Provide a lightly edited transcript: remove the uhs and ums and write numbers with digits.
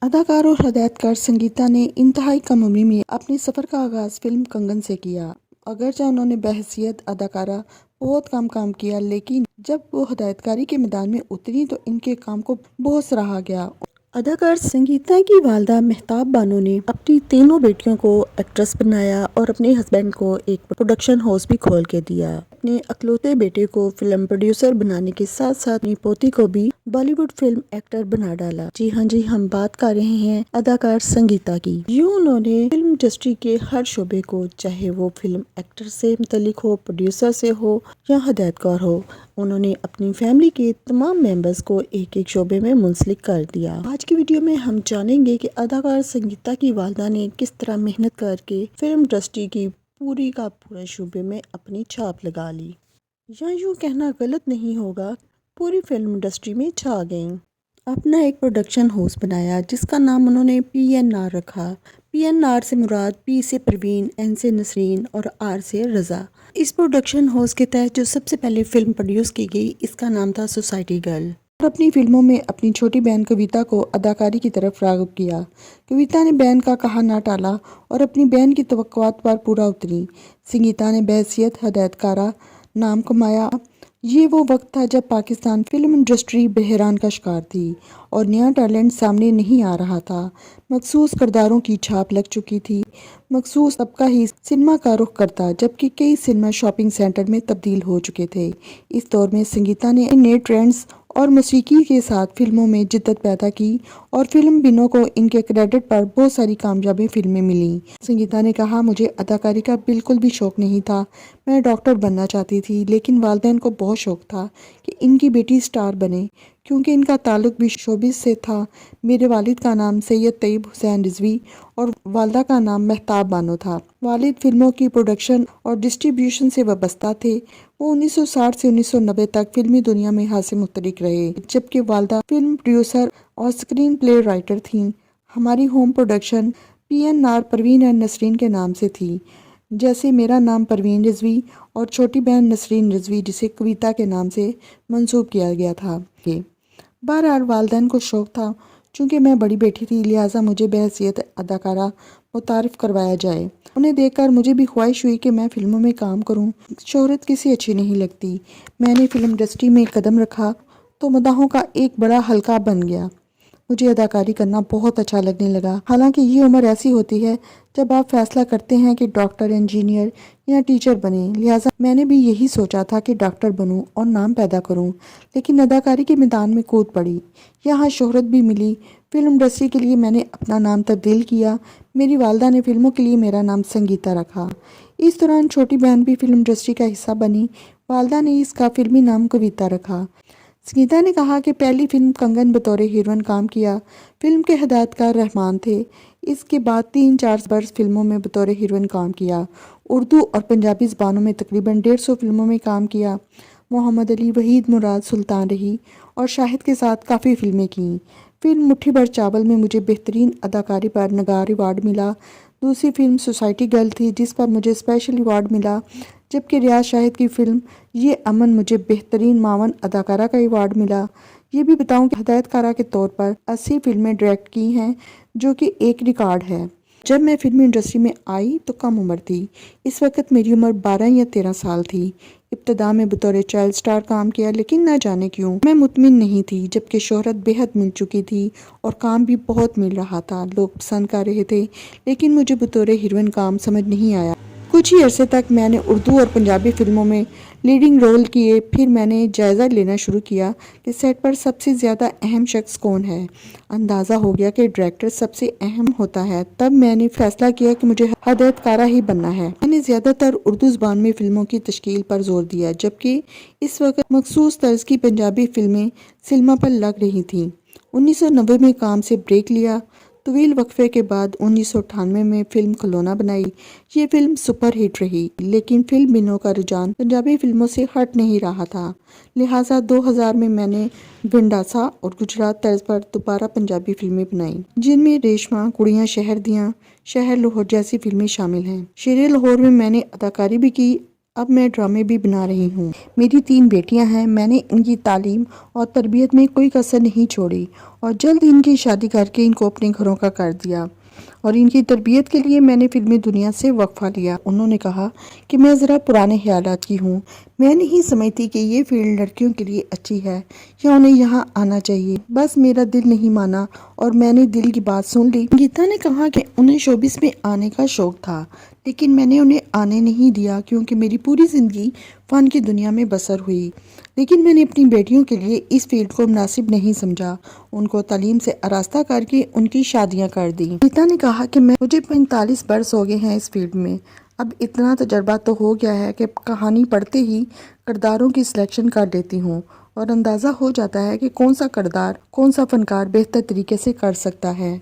اداکار اور ہدایتکار سنگیتا نے انتہائی کم عمری میں اپنے سفر کا آغاز فلم کنگن سے کیا۔ اگرچہ انہوں نے بحیثیت اداکارہ بہت کم کام کیا، لیکن جب وہ ہدایتکاری کے میدان میں اتری تو ان کے کام کو بہت سراہا گیا۔ اداکار سنگیتا کی والدہ مہتاب بانو نے اپنی تینوں بیٹیوں کو ایکٹریس بنایا اور اپنے ہسبینڈ کو ایک پروڈکشن ہاؤس بھی کھول کے دیا۔ اپنے اکلوتے بیٹے کو فلم پروڈیوسر بنانے کے ساتھ ساتھ اپنی پوتی کو بھی بالی ووڈ فلم ایکٹر بنا ڈالا۔ جی ہاں، ہم بات کر رہے ہیں اداکار سنگیتا کی۔ یوں انہوں نے فلم انڈسٹری کے ہر شعبے کو، چاہے وہ فلم ایکٹر سے متعلق ہو، پروڈیوسر سے ہو یا ہدایتکار ہو، انہوں نے اپنی فیملی کے تمام ممبرز کو ایک ایک شعبے میں منسلک کر دیا۔ آج کی ویڈیو میں ہم جانیں گے کہ اداکار سنگیتا کی والدہ نے کس طرح محنت کر کے فلم انڈسٹری کی پورے شعبے میں اپنی چھاپ لگا لی، یا یوں کہنا غلط نہیں ہوگا، پوری فلم انڈسٹری میں چھا گئیں۔ اپنا ایک پروڈکشن ہاؤس بنایا جس کا نام انہوں نے PNR رکھا۔ PNR سے مراد P سے پروین، N سے نسرین اور R سے رضا۔ اس پروڈکشن ہاؤس کے تحت جو سب سے پہلے فلم پروڈیوس کی گئی، اس کا نام تھا سوسائٹی گرل۔ اور اپنی فلموں میں اپنی چھوٹی بہن کویتا کو اداکاری کی طرف راغب کیا۔ کویتا نے بہن کا کہا نہ ٹالا اور اپنی بہن کی توقعات پر پورا اتری۔ سنگیتا نے بحیثیت ہدایتکارہ نام کمایا۔ یہ وہ وقت تھا جب پاکستان فلم انڈسٹری بحران کا شکار تھی اور نیا ٹیلنٹ سامنے نہیں آ رہا تھا۔ مخصوص کرداروں کی چھاپ لگ چکی تھی۔ مخصوص طبقہ ہی سنیما کا رخ کرتا، جبکہ کئی سنیما شاپنگ سینٹر میں تبدیل ہو چکے تھے۔ اس دور میں سنگیتا نے نئے ٹرینڈز اور موسیقی کے ساتھ فلموں میں جدت پیدا کی اور فلم بینوں کو ان کے کریڈٹ پر بہت ساری کامیاب فلمیں ملیں۔ سنگیتا نے کہا، مجھے اداکاری کا بالکل بھی شوق نہیں تھا۔ میں ڈاکٹر بننا چاہتی تھی، لیکن والدین کو بہت شوق تھا کہ ان کی بیٹی اسٹار بنے، کیونکہ ان کا تعلق بھی شوبز سے تھا۔ میرے والد کا نام سید طیب حسین رضوی اور والدہ کا نام مہتاب بانو تھا۔ والد فلموں کی پروڈکشن اور ڈسٹریبیوشن سے وابستہ تھے۔ وہ 1960 سے 1990 تک فلمی دنیا میں ہاتھ سے متحرک رہے، جبکہ والدہ فلم پروڈیوسر اور اسکرین پلے رائٹر تھیں۔ ہماری home production PNR Parveen and Nasreen کے نام سے تھی، جیسے میرا نام پروین رضوی اور چھوٹی بہن نسرین رضوی، جسے کویتا کے نام سے منسوب کیا گیا تھا۔ بہرحال والدین کو شوق تھا، چونکہ میں بڑی بیٹی تھی، لہٰذا مجھے بحیثیت اداکارہ متعارف کروایا جائے۔ انہیں دیکھ کر مجھے بھی خواہش ہوئی کہ میں فلموں میں کام کروں۔ شہرت کسی اچھی نہیں لگتی۔ میں نے فلم انڈسٹری میں قدم رکھا تو مداحوں کا ایک بڑا حلقہ بن گیا۔ مجھے اداکاری کرنا بہت اچھا لگنے لگا۔ حالانکہ یہ عمر ایسی ہوتی ہے جب آپ فیصلہ کرتے ہیں کہ ڈاکٹر، انجینئر یا ٹیچر بنیں، لہٰذا میں نے بھی یہی سوچا تھا کہ ڈاکٹر بنوں اور نام پیدا کروں، لیکن اداکاری کے میدان میں کود پڑی۔ یہاں شہرت بھی ملی۔ فلم انڈسٹری کے لیے میں نے اپنا نام تبدیل کیا۔ میری والدہ نے فلموں کے لیے میرا نام سنگیتا رکھا۔ اس دوران چھوٹی بہن بھی فلم انڈسٹری کا حصہ بنی۔ والدہ نے اس کا فلمی نام کویتا رکھا۔ سنگیتا نے کہا کہ پہلی فلم کنگن بطور ہیروئن کام کیا۔ فلم کے ہدایتکار رحمان تھے۔ اس کے بعد 3-4 برس فلموں میں بطور ہیروئن کام کیا۔ اردو اور پنجابی زبانوں میں تقریباً 150 فلموں میں کام کیا۔ محمد علی، وحید مراد، سلطان رہی اور شاہد کے ساتھ کافی فلمیں کیں۔ فلم مٹھی بھر چاول میں مجھے بہترین اداکاری پر نگار ایوارڈ ملا۔ دوسری فلم سوسائٹی گرل تھی، جس پر مجھے اسپیشل ایوارڈ ملا، جبکہ ریاض شاہد کی فلم یہ امن مجھے بہترین معاون اداکارہ کا ایوارڈ ملا۔ یہ بھی بتاؤں کہ ہدایتکارہ کے طور پر 80 فلمیں ڈائریکٹ کی ہیں، جو کہ ایک ریکارڈ ہے۔ جب میں فلمی انڈسٹری میں آئی تو کم عمر تھی۔ اس وقت میری عمر 12 یا 13 سال تھی۔ ابتدا میں بطور چائلڈ سٹار کام کیا، لیکن نہ جانے کیوں میں مطمئن نہیں تھی، جبکہ شہرت بے حد مل چکی تھی اور کام بھی بہت مل رہا تھا۔ لوگ پسند کر رہے تھے، لیکن مجھے بطور ہیروئن کام سمجھ نہیں آیا۔ کچھ ہی عرصے تک میں نے اردو اور پنجابی فلموں میں لیڈنگ رول کیے۔ پھر میں نے جائزہ لینا شروع کیا کہ سیٹ پر سب سے زیادہ اہم شخص کون ہے۔ اندازہ ہو گیا کہ ڈائریکٹر سب سے اہم ہوتا ہے۔ تب میں نے فیصلہ کیا کہ مجھے ہدایتکارہ ہی بننا ہے۔ میں نے زیادہ تر اردو زبان میں فلموں کی تشکیل پر زور دیا، جبکہ اس وقت مخصوص طرز کی پنجابی فلمیں سنیما پر لگ رہی تھیں۔ 1990 میں کام سے بریک لیا۔ طویل وقفے کے بعد 1998 میں فلم کھلونا بنائی۔ یہ فلم سپر ہٹ رہی، لیکن فلم بینوں کا رجحان پنجابی فلموں سے ہٹ نہیں رہا تھا، لہٰذا 2000 میں نے ونڈاسا اور گجرات طرز پر دوبارہ پنجابی فلمیں بنائیں، جن میں ریشما، کڑیاں شہر دیاں، شہر لاہور جیسی فلمیں شامل ہیں۔ شیر لاہور میں نے اداکاری بھی کی اب میں ڈرامے بھی بنا رہی ہوں۔ میری 3 بیٹیاں ہیں، میں نے ان کی تعلیم اور تربیت میں کوئی کسر نہیں چھوڑی اور جلد ان کی شادی کر کے ان کو اپنے گھروں کا کر دیا اور ان کی تربیت کے لیے میں نے فلمی دنیا سے وقفہ لیا۔ انہوں نے کہا کہ میں ذرا پرانے خیالات کی ہوں، میں نہیں سمجھتی کہ یہ فیلڈ لڑکیوں کے لیے اچھی ہے یا انہیں یہاں آنا چاہیے، بس میرا دل نہیں مانا اور میں نے دل کی بات سن لی۔ گیتا نے کہا کہ انہیں شوبز میں آنے کا شوق تھا لیکن میں نے انہیں آنے نہیں دیا کیونکہ میری پوری زندگی فن کی دنیا میں بسر ہوئی، لیکن میں نے اپنی بیٹیوں کے لیے اس فیلڈ کو مناسب نہیں سمجھا، ان کو تعلیم سے آراستہ کر کے ان کی شادیاں کر دی۔ گیتا نے کہا کہ مجھے 45 برس ہو گئے ہیں اس فیلڈ میں، اب اتنا تجربہ تو ہو گیا ہے کہ کہانی پڑھتے ہی کرداروں کی سلیکشن کر لیتی ہوں اور اندازہ ہو جاتا ہے کہ کون سا کردار کون سا فنکار بہتر طریقے سے کر سکتا ہے۔